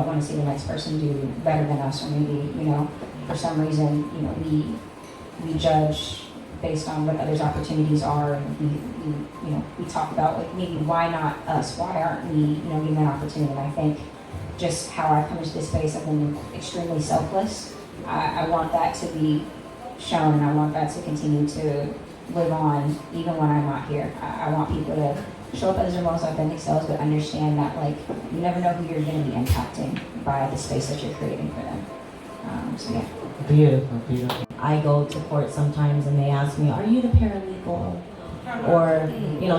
don't want to see the next person do better than us, or maybe, for some reason, we judge based on what others' opportunities are, and we talk about, like, maybe why not us? Why aren't we, given that opportunity? And I think just how I've come into this space, I've been extremely selfless. I want that to be shown, and I want that to continue to live on even when I'm not here. I want people to show up as their most authentic selves, but understand that, like, you never know who you're going to be impacting by the space that you're creating for them. So yeah. Beautiful, beautiful. I go to court sometimes and they ask me, are you the paralegal? Or,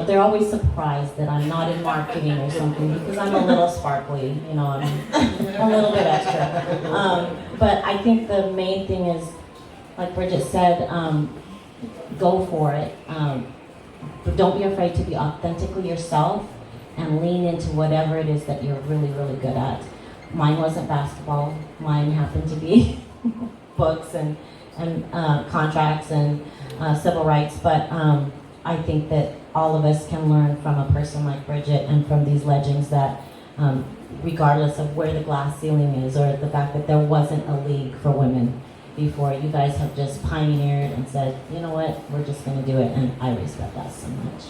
they're always surprised that I'm not in marketing or something, because I'm a little sparkly, I'm a little bit extra. But I think the main thing is, like Bridget said, go for it. But don't be afraid to be authentically yourself and lean into whatever it is that you're really, really good at. Mine wasn't basketball. Mine happened to be books and contracts and civil rights. But I think that all of us can learn from a person like Bridget and from these legends that regardless of where the glass ceiling is, or the fact that there wasn't a league for women before, you guys have just pioneered and said, you know what, we're just going to do it, and I respect that so much.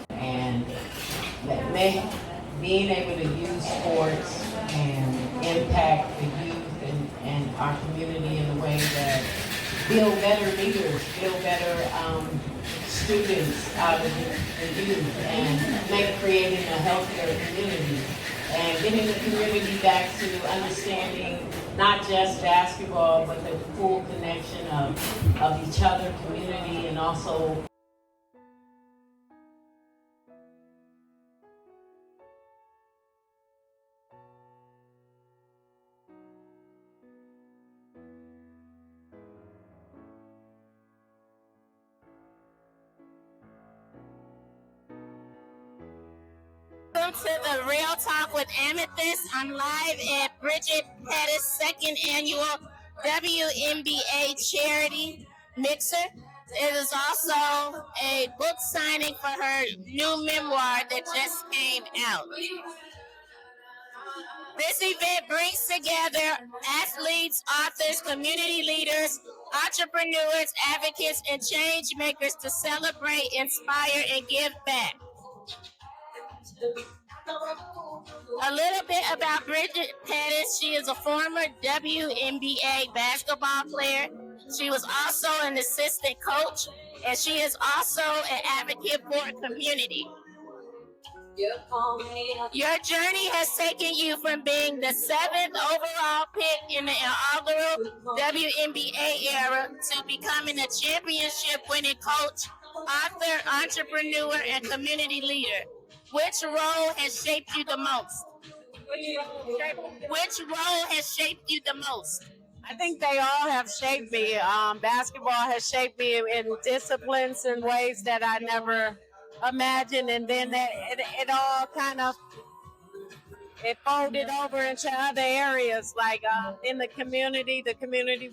And being able to use sports and impact the youth and our community in a way that build better leaders, build better students out of the youth, and creating a healthier community, and getting the community back to understanding not just basketball, but the full connection of each other, community, and also Welcome to the Real Talk with Amethyst. I'm live at Bridget Pettis' second annual WNBA charity mixer. It is also a book signing for her new memoir that just came out. This event brings together athletes, authors, community leaders, entrepreneurs, advocates, and change makers to celebrate, inspire, and give back. A little bit about Bridget Pettis. She is a former WNBA basketball player. She was also an assistant coach, and she is also an advocate for a community. Your journey has taken you from being the 7th overall pick in the inaugural WNBA era to becoming a championship-winning coach, author, entrepreneur, and community leader. Which role has shaped you the most? Which role has shaped you the most? I think they all have shaped me. Basketball has shaped me in disciplines and ways that I never imagined, and then it all kind of folded over into other areas, like in the community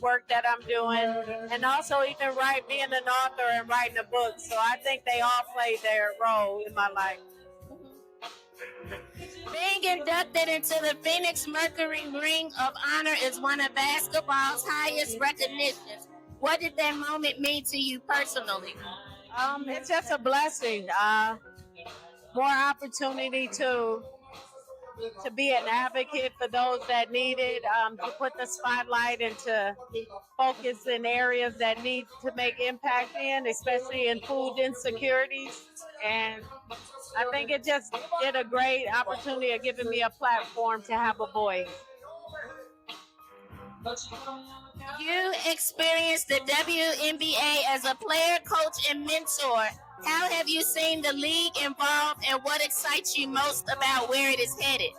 work that I'm doing, and also even being an author and writing a book. So I think they all played their role in my life. Being inducted into the Phoenix Mercury Ring of Honor is one of basketball's highest recognitions. What did that moment mean to you personally? It's just a blessing. More opportunity to be an advocate for those that need it, to put the spotlight and to focus in areas that need to make impact in, especially in food insecurities. And I think it just did a great opportunity of giving me a platform to have a voice. You experienced the WNBA as a player, coach, and mentor. How have you seen the league evolve, and what excites you most about where it is headed?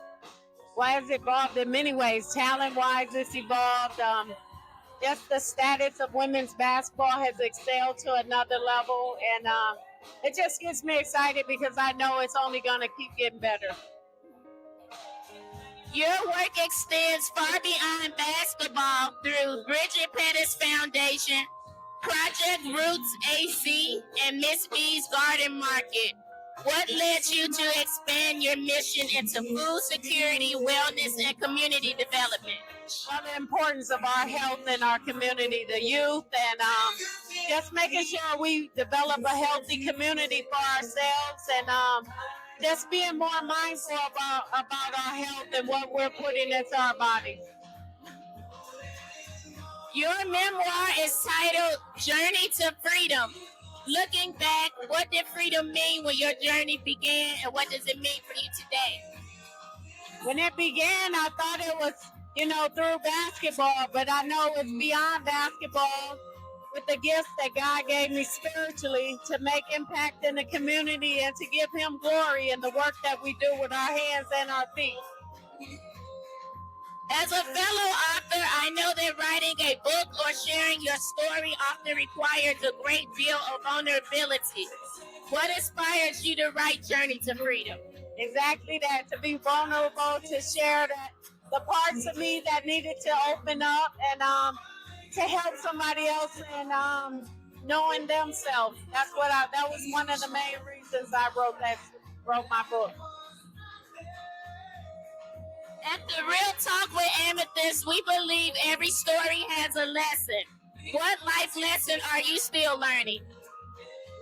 Well, it's evolved in many ways. Talent-wise, it's evolved. Just the status of women's basketball has excelled to another level, and it just gets me excited because I know it's only going to keep getting better. Your work extends far beyond basketball through Bridget Pettis Foundation, Project Roots AC, and Miss B's Garden Market. What led you to expand your mission into food security, wellness, and community development? Well, the importance of our health in our community, the youth, and just making sure we develop a healthy community for ourselves, and just being more mindful about our health and what we're putting into our bodies. Your memoir is titled Journey to Freedom. Looking back, what did freedom mean when your journey began, and what does it mean for you today? When it began, I thought it was, through basketball, but I know it's beyond basketball with the gifts that God gave me spiritually to make impact in the community and to give Him glory in the work that we do with our hands and our feet. As a fellow author, I know that writing a book or sharing your story often requires a great deal of vulnerability. What inspired you to write Journey to Freedom? Exactly that, to be vulnerable, to share the parts of me that needed to open up, and to help somebody else in knowing themselves. That was one of the main reasons I wrote my book. At the Real Talk with Amethyst, we believe every story has a lesson. What life lesson are you still learning?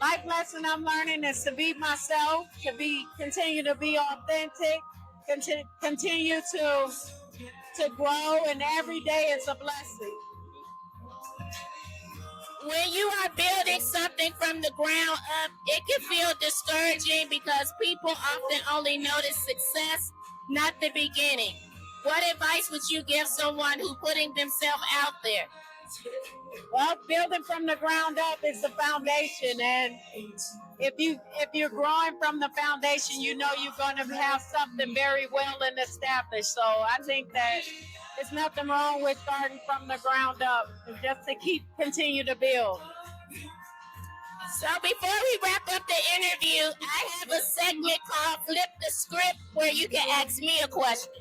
Life lesson I'm learning is to be myself, continue to be authentic, continue to grow, and every day is a blessing. When you are building something from the ground up, it can feel discouraging because people often only notice success, not the beginning. What advice would you give someone who's putting themselves out there? Well, building from the ground up is the foundation, and if you're growing from the foundation, you're going to have something very well and established. So I think that there's nothing wrong with starting from the ground up, just to continue to build. So before we wrap up the interview, I have a segment called Flip the Script, where you can ask me a question.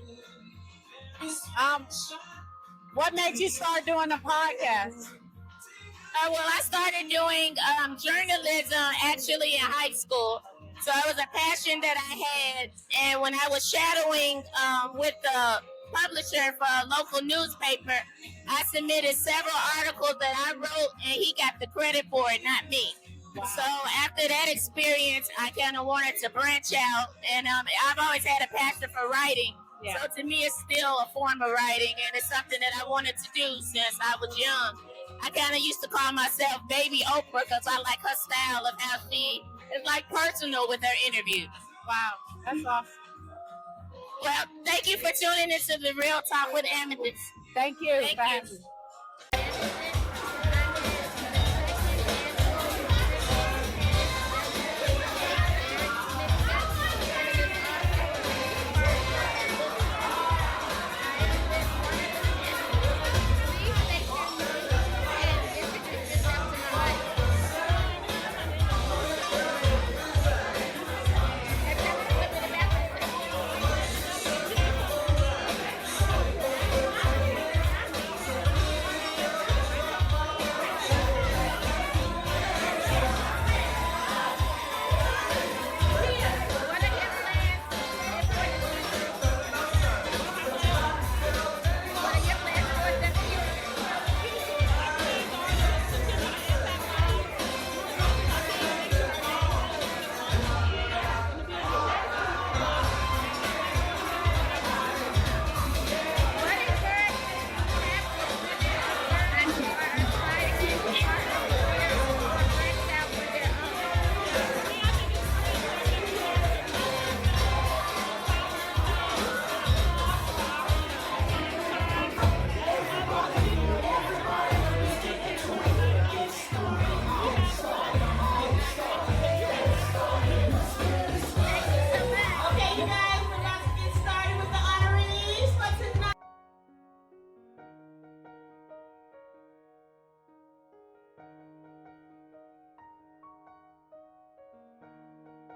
What made you start doing a podcast? Well, I started doing journalism actually in high school. So it was a passion that I had. And when I was shadowing with the publisher for a local newspaper, I submitted several articles that I wrote, and he got the credit for it, not me. Wow. So after that experience, I kind of wanted to branch out. And I've always had a passion for writing. Yeah. So to me, it's still a form of writing, and it's something that I wanted to do since I was young. I kind of used to call myself Baby Oprah because I like her style of how she is like personal with her interviews. Wow, that's awesome. Well, thank you for tuning into the Real Talk with Amethyst. Thank you. Thank you.